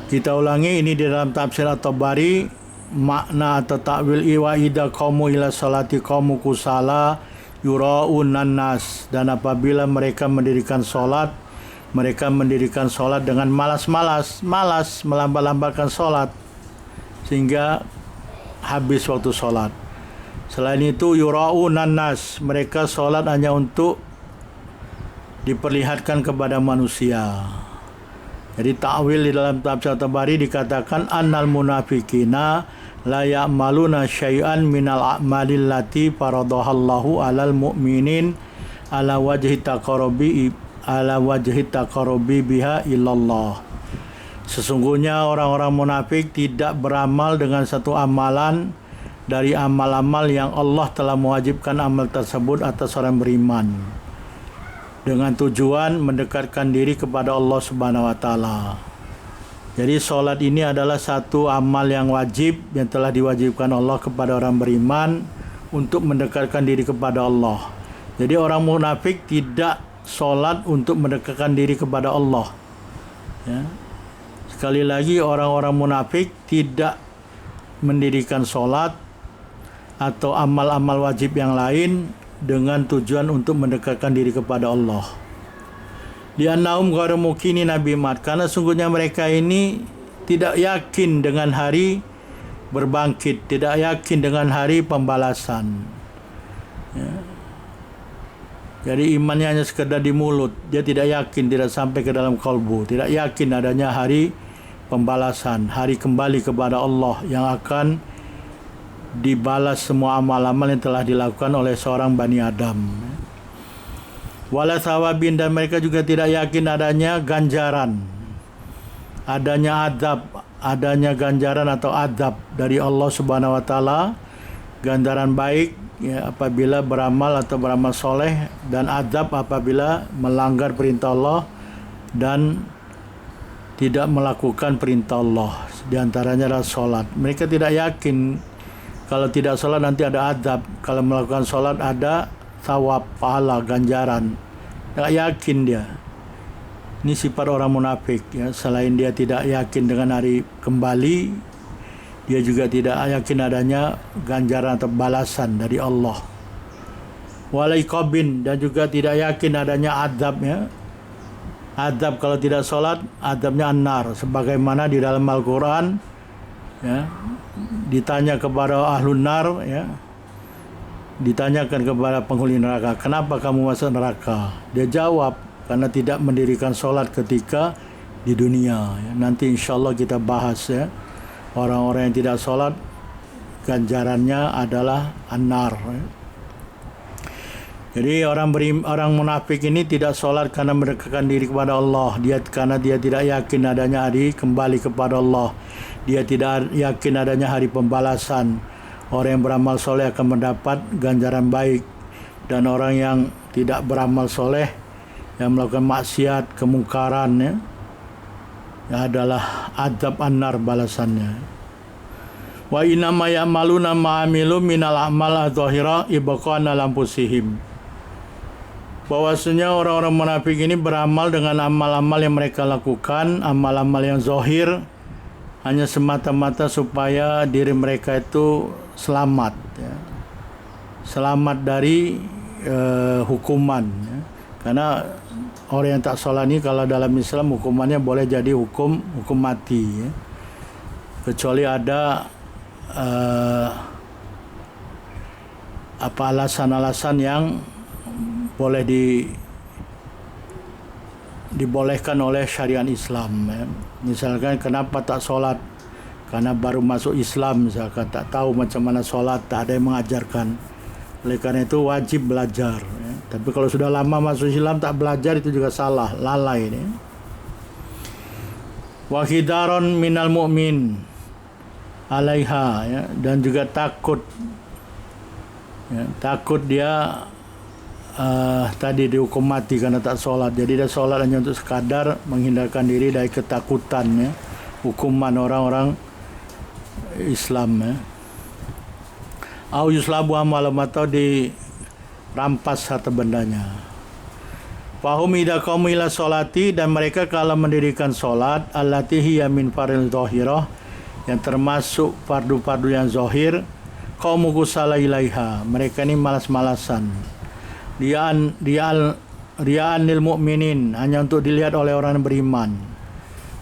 Kita ulangi, ini di dalam tafsir At-Tabari, makna atau takwil wa idza qamu ila salati qamu kusala yura'unan nas, dan apabila mereka mendirikan solat, mereka mendirikan solat dengan malas melambat-lambatkan solat sehingga habis waktu solat. Selain itu yura'unan nas, mereka solat hanya untuk diperlihatkan kepada manusia. Jadi takwil di dalam tafsir Tabari dikatakan annal munafiqina la ya'maluna syai'an minal a'malil lati faradahallahu 'alal mu'minin ala wajhi taqarrubi biha illallah. Sesungguhnya orang-orang munafik tidak beramal dengan satu amalan dari amal-amal yang Allah telah mewajibkan amal tersebut atas orang beriman, dengan tujuan mendekatkan diri kepada Allah Subhanahu wa taala. Jadi solat ini adalah satu amal yang wajib yang telah diwajibkan Allah kepada orang beriman untuk mendekatkan diri kepada Allah. Jadi orang munafik tidak solat untuk mendekatkan diri kepada Allah. Ya. Sekali lagi, orang-orang munafik tidak mendirikan solat atau amal-amal wajib yang lain dengan tujuan untuk mendekatkan diri kepada Allah. Li'annahum ghairu mukini Nabi Mat, karena sungguhnya mereka ini tidak yakin dengan hari berbangkit, tidak yakin dengan hari pembalasan. Ya. Jadi imannya hanya sekedar di mulut, dia tidak yakin, tidak sampai ke dalam kalbu, tidak yakin adanya hari pembalasan, hari kembali kepada Allah yang akan dibalas semua amal-amal yang telah dilakukan oleh seorang Bani Adam. Wala thawabin, dan mereka juga tidak yakin adanya ganjaran, adanya adab, adanya ganjaran atau adab dari Allah Subhanahu wa taala, ganjaran baik ya, apabila beramal atau beramal soleh, dan adab apabila melanggar perintah Allah dan tidak melakukan perintah Allah. Di antaranya adalah solat. Mereka tidak yakin kalau tidak sholat nanti ada adab, kalau melakukan sholat ada thawab, pahala, ganjaran. Tak yakin dia. Ini sifat orang munafik ya. Selain dia tidak yakin dengan hari kembali, dia juga tidak yakin adanya ganjaran atau balasan dari Allah. Walaikobin, dan juga tidak yakin adanya adab ya. Adab kalau tidak sholat, adabnya an-nar, sebagaimana di dalam Al-Quran ya, ditanya kepada ahlun nar ya, ditanyakan kepada penghuni neraka, kenapa kamu masuk neraka? Dia jawab, karena tidak mendirikan solat ketika di dunia ya. Nanti insyaallah kita bahas ya, orang-orang yang tidak solat ganjarannya adalah an-nar ya. Jadi orang munafik ini tidak solat karena mendekatkan diri kepada Allah, karena dia tidak yakin adanya hari kembali kepada Allah, dia tidak yakin adanya hari pembalasan. Orang yang beramal soleh akan mendapat ganjaran baik, dan orang yang tidak beramal soleh, yang melakukan maksiat, kemungkaran ya adalah adab an-nar balasannya. Wa inna ma ya'maluna ma'amilu minal a'mal adh-dhahira ibqana lamfusihim. Bahwasanya orang-orang munafik ini beramal dengan amal-amal yang mereka lakukan, amal-amal yang zahir, hanya semata-mata supaya diri mereka itu selamat ya. Selamat dari hukuman ya. Karena orang yang tak sholat ini kalau dalam Islam hukumannya boleh jadi hukum mati ya. Kecuali ada alasan-alasan yang boleh dibolehkan oleh syariat Islam ya. Misalkan kenapa tak sholat, karena baru masuk Islam misalkan, tak tahu macam mana sholat, tak ada yang mengajarkan, oleh karena itu wajib belajar ya. Tapi kalau sudah lama masuk Islam tak belajar, itu juga salah, lalai ya. Wa khidaron minal mu'min alaiha ya, dan juga takut ya, takut dia tadi dihukum mati karena tak sholat. Jadi dia sholat hanya untuk sekadar menghindarkan diri dari ketakutan ya, hukuman orang-orang Islam ya. Au yuslabu amalum, atau dirampas harta bendanya. Fahum idza qamu ila sholati, dan mereka kalau mendirikan solat allati hiya min faril zahirah, yang termasuk fardu-fardu yang zahir, qaumu kusala ilaiha, mereka ini malas-malasan. Ria'an lil mu'minin, hanya untuk dilihat oleh orang yang beriman.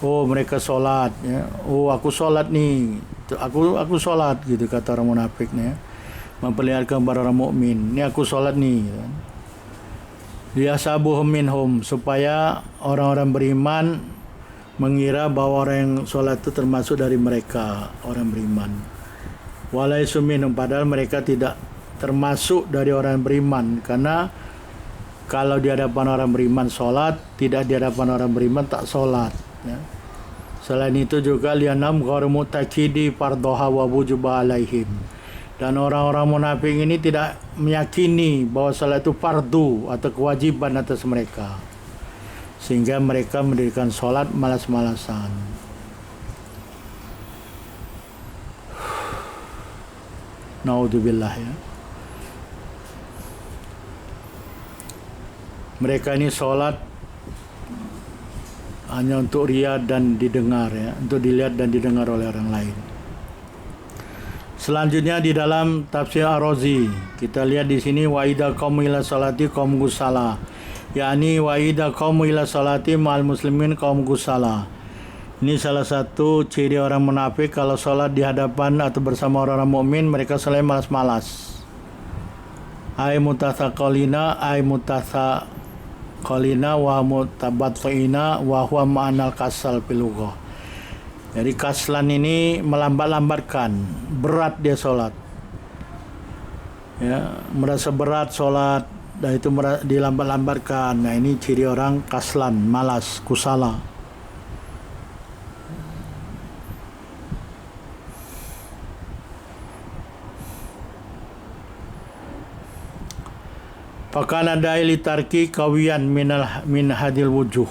Oh, mereka solat, ya. Oh, aku solat nih, aku solat, gitu kata orang munafik nih, ya. Memperlihatkan kepada orang mukmin, ini aku solat nih, ya. Liyasabuhum minhum, supaya orang-orang beriman mengira bahwa orang yang solat itu termasuk dari mereka, orang beriman. Walaisu minhum, padahal mereka tidak termasuk dari orang yang beriman, karena kalau di hadapan orang beriman solat, tidak di hadapan orang beriman tak solat, ya. Selain itu juga lianam ghairu mutakidi fardhoha wa wujuba alaihim, dan orang-orang munafik ini tidak meyakini bahwa salat itu fardu atau kewajiban atas mereka, sehingga mereka mendirikan salat malas-malasan. Naudzubillah, ya. Mereka ini salat hanya untuk riya dan didengar, ya, untuk dilihat dan didengar oleh orang lain. Selanjutnya di dalam tafsir Ar-Razi, kita lihat di sini wa idza qamu ila salati qaum gusala, yakni wa idza qamu ila salati ma'al muslimin qaum gusala. Ini salah satu ciri orang munafik, kalau salat di hadapan atau bersama orang-orang mukmin mereka selalu malas-malas. Ai mutathaqalina wa mutabattina wa huwa ma'anal kasal fil lughah. Jadi kaslan ini melambat-lambatkan, berat dia sholat, ya, merasa berat sholat, dan itu dilambat-lambatkan. Nah, ini ciri orang kaslan, malas, kusala. Fakana da'i litarki kawiyan min hadil wujuh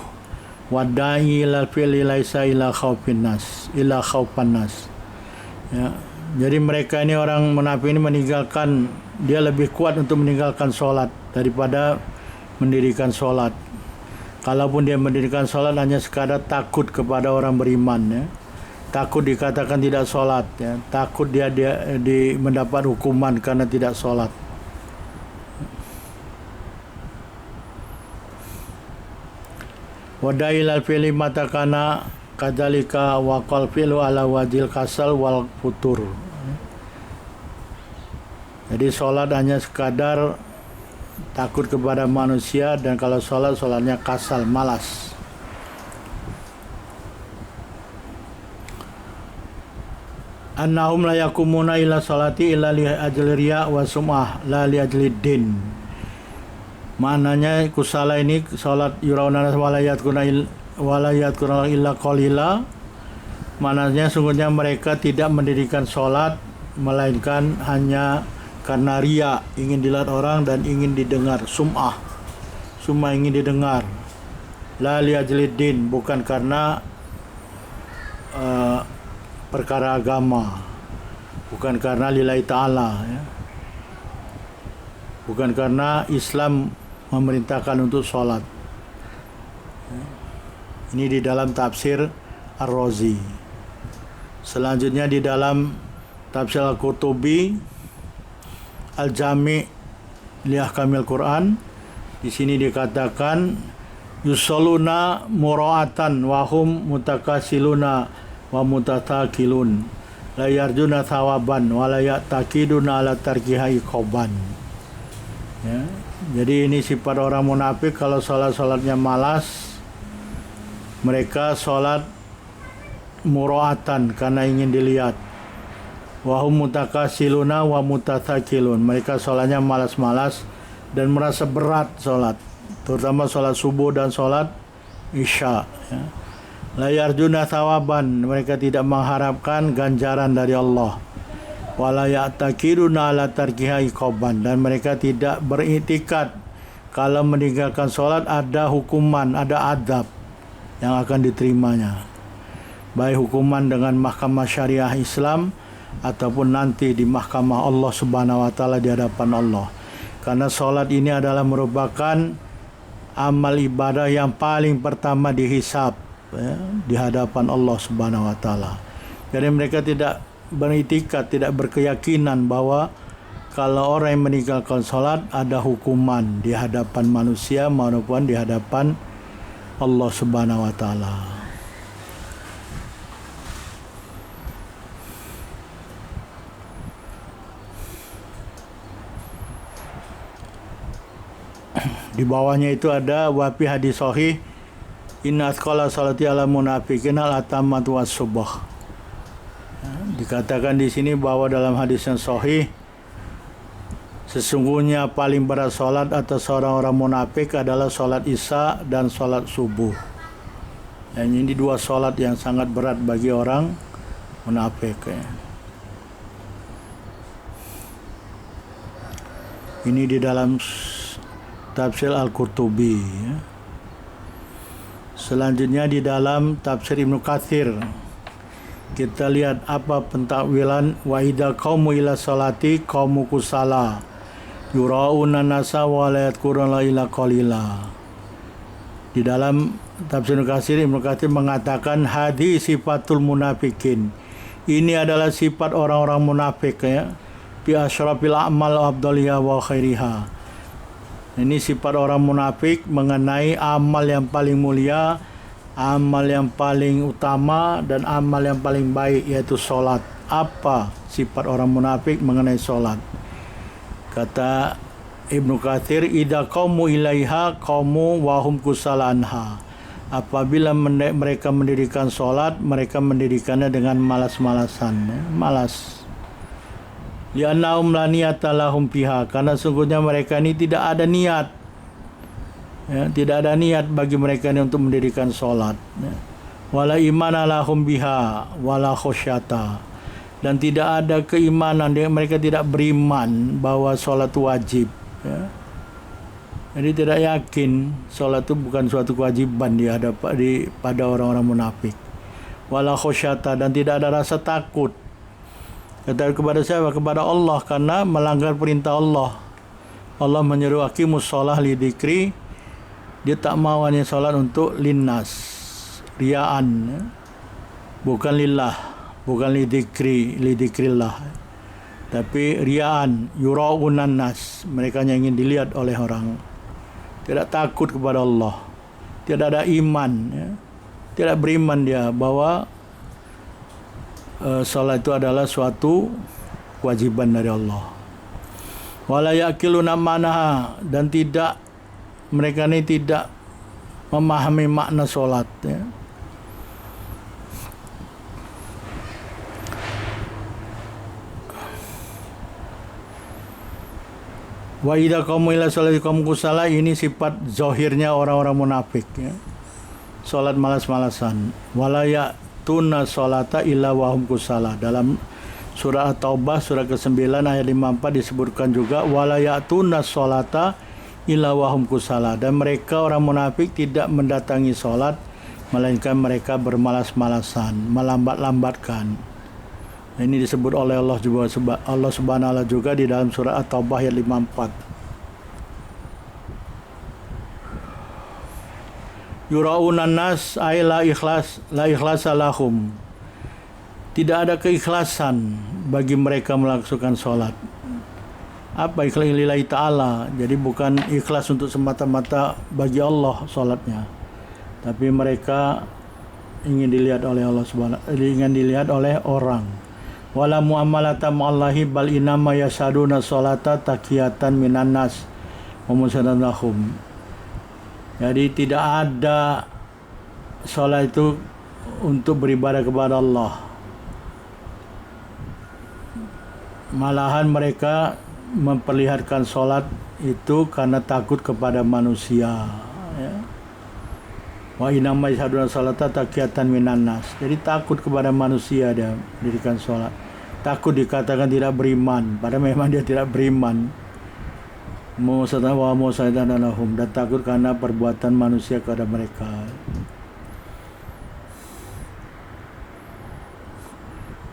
wadai ilal fi'li laisa ila khaufin nas, ya. Jadi mereka ini orang munafik ini meninggalkan, dia lebih kuat untuk meninggalkan sholat daripada mendirikan sholat. Kalaupun dia mendirikan sholat hanya sekadar takut kepada orang beriman, ya. Takut dikatakan tidak sholat, ya. Takut dia mendapat hukuman karena tidak sholat. Wadail al-fi'li matakana kadzalika wa qal fi'lu ala wajil kasal wal futur. Jadi sholat hanya sekadar takut kepada manusia, dan kalau sholatnya kasal, malas. Annahum la yakumuna ila sholati illa li ajli riya wa sum'ah la li ajli din. Maknanya kusala ini salat yurauna walayat kuna illa qalila. Maknanya sungguhnya mereka tidak mendirikan salat melainkan hanya karena riya, ingin dilihat orang dan ingin didengar, sum'ah ingin didengar. La li ajli din, bukan karena perkara agama, bukan karena lillahi ta'ala, ya. Bukan karena Islam memerintahkan untuk sholat. Ini di dalam tafsir Ar-Razi. Selanjutnya di dalam tafsir Al-Qurtubi Al-Jami' li Ahkamil Quran, di sini dikatakan yusalluna mura'atan wa hum mutakasiluna wa mutathakilun la yarjuna thawaban wa la ya'taqiduna ala tarkiha iqaban, ya. Jadi ini sifat orang munafik, kalau sholatnya malas, mereka sholat mura'atan karena ingin dilihat, wa hum mutakasiluna wa mutathakilun, mereka sholatnya malas-malas dan merasa berat sholat, terutama sholat subuh dan sholat isya, ya. La yarjuna thawaban, mereka tidak mengharapkan ganjaran dari Allah. Wala ya'taqiduna ala tarkiha iqaban, dan mereka tidak beriktikad kalau meninggalkan sholat ada hukuman, ada adab yang akan diterimanya, baik hukuman dengan mahkamah syariah Islam ataupun nanti di mahkamah Allah Subhanahu wa taala, di hadapan Allah. Karena sholat ini adalah merupakan amal ibadah yang paling pertama dihisab di hadapan Allah Subhanahu wa taala. Jadi mereka tidak beriktikad, tidak berkeyakinan bahwa kalau orang yang meninggalkan salat ada hukuman di hadapan manusia maupun di hadapan Allah Subhanahu wa taala. Di bawahnya itu ada wafi hadis sahih inna athqala salati ala munafiqin al atamat was subah. Dikatakan di sini bahwa dalam hadis yang sahih sesungguhnya paling berat salat atas orang-orang munafik adalah salat Isya dan salat subuh. Dan ini dua salat yang sangat berat bagi orang munafik. Ini di dalam tafsir Al-Qurtubi. Selanjutnya di dalam tafsir Ibnu Katsir kita lihat apa pentakwilan wa idza qaumu ila salati qaumu kusala yurauna nasa wa la yadhkuruna illa qalila. Di dalam tafsir Ibnu Katsir mengatakan hadis sifatul munafikin. Ini adalah sifat orang-orang munafik ya. Bi asyrafil a'mal wa afdaliha wa khairiha. Ini sifat orang munafik mengenai amal yang paling mulia, amal yang paling utama dan amal yang paling baik yaitu solat. Apa sifat orang munafik mengenai solat? Kata Ibnu Katsir, idza qaumu ilaiha qaumu wa hum kusalanha. Apabila mereka mendirikan solat, mereka mendirikannya dengan malas-malasan, malas. Li'annahum la niyata lahum fiha, karena sungguhnya mereka ini tidak ada niat. Ya, tidak ada niat bagi mereka ini untuk mendirikan solat. Ya. Wala imana lahum biha wala khosyata, dan tidak ada keimanan, mereka tidak beriman bahwa solat itu wajib. Ya. Jadi tidak yakin solat itu bukan suatu kewajiban pada orang-orang munafik. Wala khosyata, dan tidak ada rasa takut. Kata kepada siapa? Kepada Allah, karena melanggar perintah Allah. Allah menyuruh aqimus shalah li dzikri. Dia tak mau hanya salat untuk linnas, riaan, bukan lillah, bukan li dzikrillah, tapi riaan, yuraunan nas, mereka yang ingin dilihat oleh orang. Tidak takut kepada Allah, tidak ada iman, ya. Tidak beriman dia bahwa salat itu adalah suatu kewajiban dari Allah. Wala yaqiluna manaha, dan mereka ini tidak memahami makna solat. Ya. Wa idza qamu ila sholati qamu kusala, ini sifat zahirnya orang-orang munafik. Ya. Solat malas-malasan. Wala ya'tuna sholata illa wa hum kusala. Dalam surah At-Taubah surah ke-9 ayat 54 disebutkan juga wala ya'tuna sholata illa wahum kusala, dan mereka orang munafik tidak mendatangi solat melainkan mereka bermalas-malasan, melambat-lambatkan. Ini disebut oleh Allah Subhanahu wa taala juga di dalam surah At-Taubah ayat 54. Yuraunan nas ay la ikhlasa lahum. Tidak ada keikhlasan bagi mereka melakukan solat. Apa ikhlas lillahi ta'ala, jadi bukan ikhlas untuk semata-mata bagi Allah salatnya, tapi mereka ingin dilihat oleh Allah Subhanahu, ingin dilihat oleh orang. Wala muamalata ma'allahi bal inama yasaduna salata taqiyatan minan nas wa musadan lahum. Jadi tidak ada salat itu untuk beribadah kepada Allah, malahan mereka memperlihatkan solat itu karena takut kepada manusia. Ya. Wa inama yashaduna salata taqiyatan minan nas. Jadi takut kepada manusia dia mendirikan solat. Takut dikatakan tidak beriman, padahal memang dia tidak beriman. Dan takut karena perbuatan manusia kepada mereka.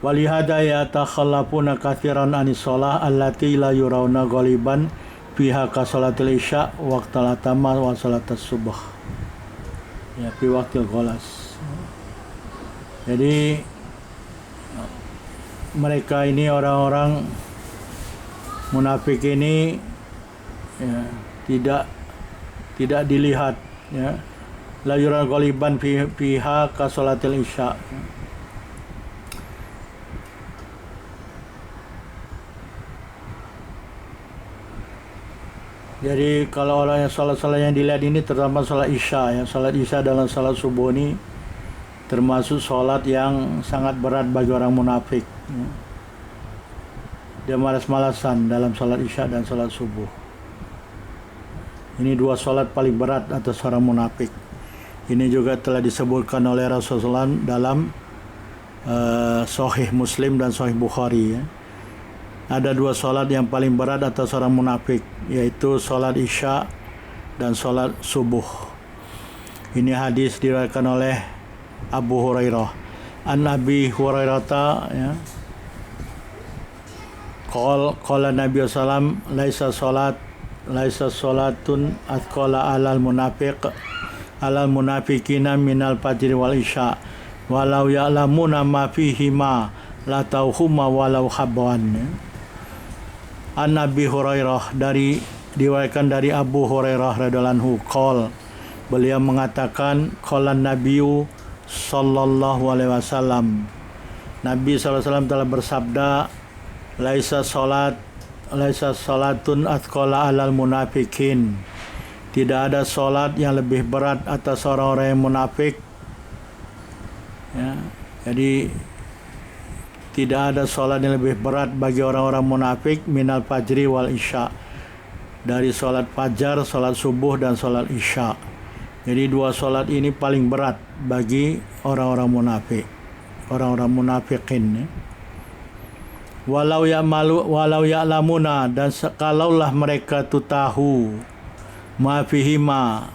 Walihada yatakhallafuna katsiran anis shalah allati la yurawna ghaliban fiha ka salatil isya waqtal atama wa salatas subuh. Ya, fi waqtil ghalas. Jadi mereka ini orang-orang munafik ini ya, tidak dilihat ya. La yural ghaliban fiha ka salatil isya. Jadi kalau orang yang salat-salat yang dilihat ini terutama salat isya ya, salat isya dalam salat subuh ini termasuk salat yang sangat berat bagi orang munafik ya. Dia malas-malasan dalam salat isya dan salat subuh. Ini dua salat paling berat atas orang munafik. Ini juga telah disebutkan oleh Rasulullah dalam Sahih Muslim dan Sahih Bukhari ya. Ada dua salat yang paling berat atas orang munafik, yaitu salat isya dan salat subuh. Ini hadis diriwayatkan oleh Abu Hurairah. An Abi Hurairah ya. Qala Nabi sallam laisa salatun atqala alal munafiqina minal fajri wal isya walau ya'lamuna ma fihima la tauhuma walau habwan. An Nabi Hurairah diriwayatkan dari Abu Hurairah radhiyallahu anhu beliau mengatakan qala Nabiyu sallallahu alaihi wasallam, Nabi sallallahu alaihi wasallam telah bersabda, laisa salatun atqala alal munafikin, tidak ada salat yang lebih berat atas orang-orang yang munafik ya. Jadi tidak ada salat yang lebih berat bagi orang-orang munafik minal fajri wal isya, dari salat fajar, salat subuh dan salat isya. Jadi dua salat ini paling berat bagi orang-orang munafik, orang-orang munafikin ya. Walau ya'lamuna, dan kalaulah mereka tu tahu ma fihima,